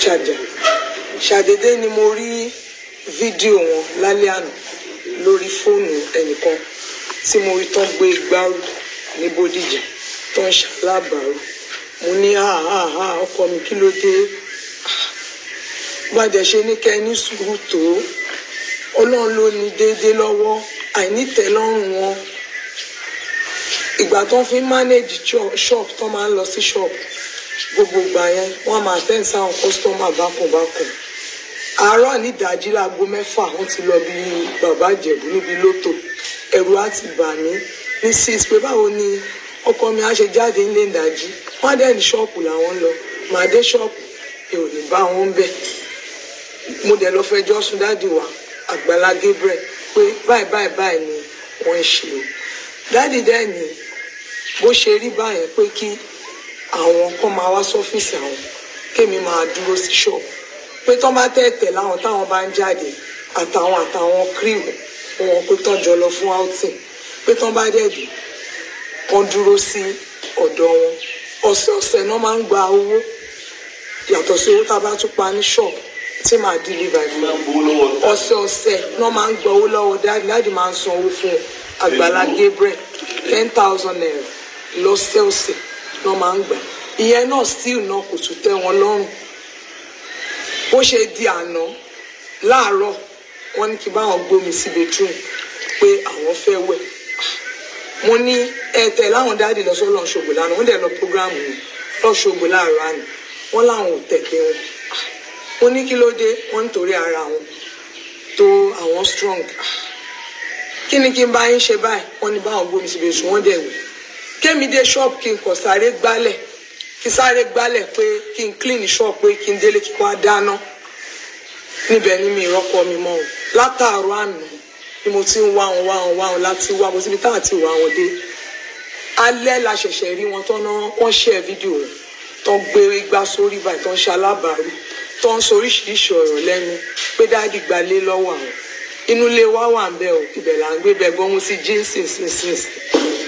charger ṣàdédé ni mo rí fídíò wọn lálẹ́ àná lórí fóònù ẹnìkan tí mo rí tán gbé igbárù ní Bódìjà tó ń ṣalábàárù mo ní ọkọ mi kí ló dé gbàdẹ ṣe ní kẹ́ ní sùúrù tó Ọlọ́run ló ní déédéé lọ́wọ́ àìnítẹ́lọ́rùn wọn ìgbà tó ń fi manage shop tó máa ń lọ sí shop gbogbo ìgbà yẹn wọ́n máa tẹ́ ń sáwọn customer bákùnbákùn àárọ̀ nídàájí láago 6 wọ́n ti lọ bí bàbá Ìjẹ̀bú níbi lótò ẹ̀rù á ti bà mí ní 6 pé báwo ni ọkọ mi á ṣe jáde nílé ìdájí wọ́n dẹ̀ ní ṣọ́ọ̀pù làwọn lọ màá dé ṣọ́ọ̀pù mi ò ní bá wọn bẹ̀ mo dẹ̀ lọ fẹjọ́ sùn dáàdì wa Àgbàlá Gabriel pé báyìí ni wọ́n ń ṣe o dáàdì dẹ̀ ní bó ṣe rí báyẹn pé kí àwọn kan máa wá sọ́fíìsì àwọn kémi máa dúró sí ṣọ́ọ̀bù pé tán bá tẹ̀tẹ̀ láwọn táwọn bá ń jáde àtàwọn crew wọn pé tán jọ lọ fún outing pé tán bá dẹ̀dẹ̀ kan dúró sí ọ̀dọ̀ wọn ọ̀sẹ̀ọ̀sẹ̀ náà máa ń gba owó yàtọ̀ sí owó tá a bá tún pa ní ṣọ́ọ̀bù tí màá deliver fún ọ̀sẹ̀ọ̀sẹ̀ náà máa ń gba owó lọ́wọ́ dáàdì máa ń san owó fún Àgbàlá Gabriel 10,000 naira lọ́sẹ̀ọ̀sẹ̀ náà máa ń gbà ìyẹn náà still náà kò tún tẹ́ wọn lọ́rùn bó ṣe di àná láàárọ̀ wọ́n ní kí báwọn gbómi sí bedroom pé àwọn fẹ́ wẹ̀ mo ní ẹ̀tẹ̀ láwọn dáàdì lọ sọ́lọ́ ṣògbò lánàá wọ́n dẹ̀ lọ program mi lọ ṣògbò láàárọ̀ àná wọ́n láwọn ò tẹ̀lé wọn mo ní kí ló dé wọ́n nítorí ara wọn tó àwọn strong kí ni kí n bá yín ṣe báyìí wọ́n ní báwọn gbómi sí bedroom wọ́n dẹ̀ wẹ̀ kémi dé shop kí n kọ̀ sáré gbálẹ̀ pé kí n clean shop pé kí n délé kí n wá dáná níbẹ̀ ni mi ìrọ́pò mi mọ́ o látàárọ̀ àná ni mo ti ń wá wọn láti wá mo síbi táwọn àti ìwà wọn dé alẹ́ la ṣẹ̀ṣẹ̀ rí wọn tán náà wọ́n share fídíò rẹ̀ tó ń gbé igbá sórí báyìí tó ń ṣalábàárù tó ń sọ oríṣiríṣi ọ̀rọ̀ lẹ́nu pé dáàdì gbalé lọ́wọ́ àwọn inú ilé wa wà ń bẹ̀ ò ibẹ̀ là ń gbé bẹ̀ gbọ́n mo ti jíǹsì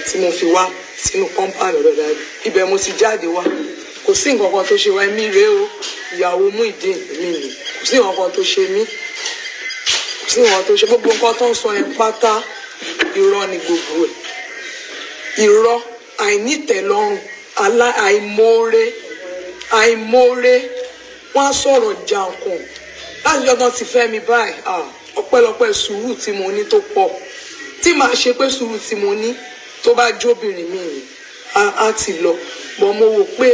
tí mo fi wá sínú compound ọ̀dọ̀ dáàdì ibẹ̀ mo ti jáde wá kò sí nǹkan kan tó ṣe wá mí rèé o ìyàwó Muyideen mi nì kò sí nǹkan kan tó ṣe mí kò sí nǹkan tó ṣe gbogbo nǹkan tó ń sọ yẹn pátá irọ́ ni gbogbo ẹ̀ irọ́ àìnítẹ̀lọ́rùn àìmoore wọ́n á sọ̀rọ̀ jàǹkàn láti jọ́ tán ti fẹ́ mi báyìí ọpẹ́lọpẹ́ sùúrù tí mo ní tó pọ̀ tí màá ṣe pé sùúrù tí mo ní tó bá jóbìnrin mi ni á ti lọ bọ́ mo wò pé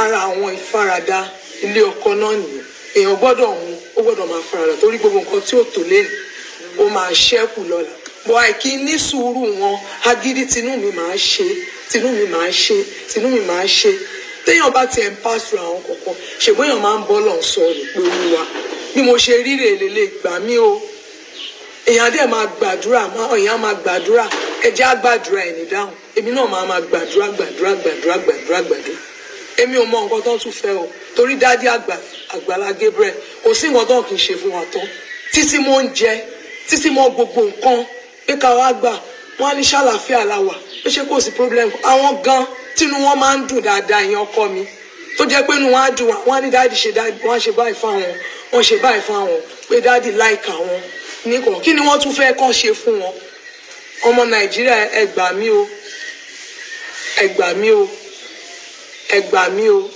ara àwọn ìfaradà ilé ọkọ náà nìyẹn èèyàn gbọ́dọ̀ mú ó gbọ́dọ̀ máa faradà torí gbogbo nǹkan tí ò tó lẹ́nu ó máa ṣẹ́kù lọ́la bọ́ àìkí ní sùúrù wọn agídí tinú mi máa ṣe téèyàn bá tiẹ̀ ń pàṣẹ àwọn kọ̀ọ̀kan ṣègbọ́n èèyàn máa ń bọ́ lọ́n sọ ní pé olúwa bí mo ṣe rí rèé lélẹ̀ gbà mí o èèyàn dẹ̀ máa gbàdúrà èèyàn máa gbàdúrà ẹjẹ́ á gbàdúrà ẹ̀ ní dáhùn èmi náà máa gbàdúrà èmi ò mọ nǹkan tó tún fẹ́ o torí dádì Àgbàlá Gabriel kò sí nǹkan tó kì í ṣe fún wa tán títí mo ń jẹ títí mo gbogbo nǹkan pé ká wá gbà wọn á ní ṣàlàáfíà la wà pé ṣé kò sí problem àwọn gan tínú wọn máa ń dùn dáadáa ìyẹn ọkọ mi tó jẹ́ pé inú wọn á dùn wọn á ní dádì ṣe dádì wọn á ṣe báyìí fún àwọn wọn ṣe báyìí fún àwọn pé dádì láìka wọn nìkan kí ni wọ́n tún fẹ́ kàn ṣe fún wọn ọmọ Nàìjíríà ẹ gbà mí o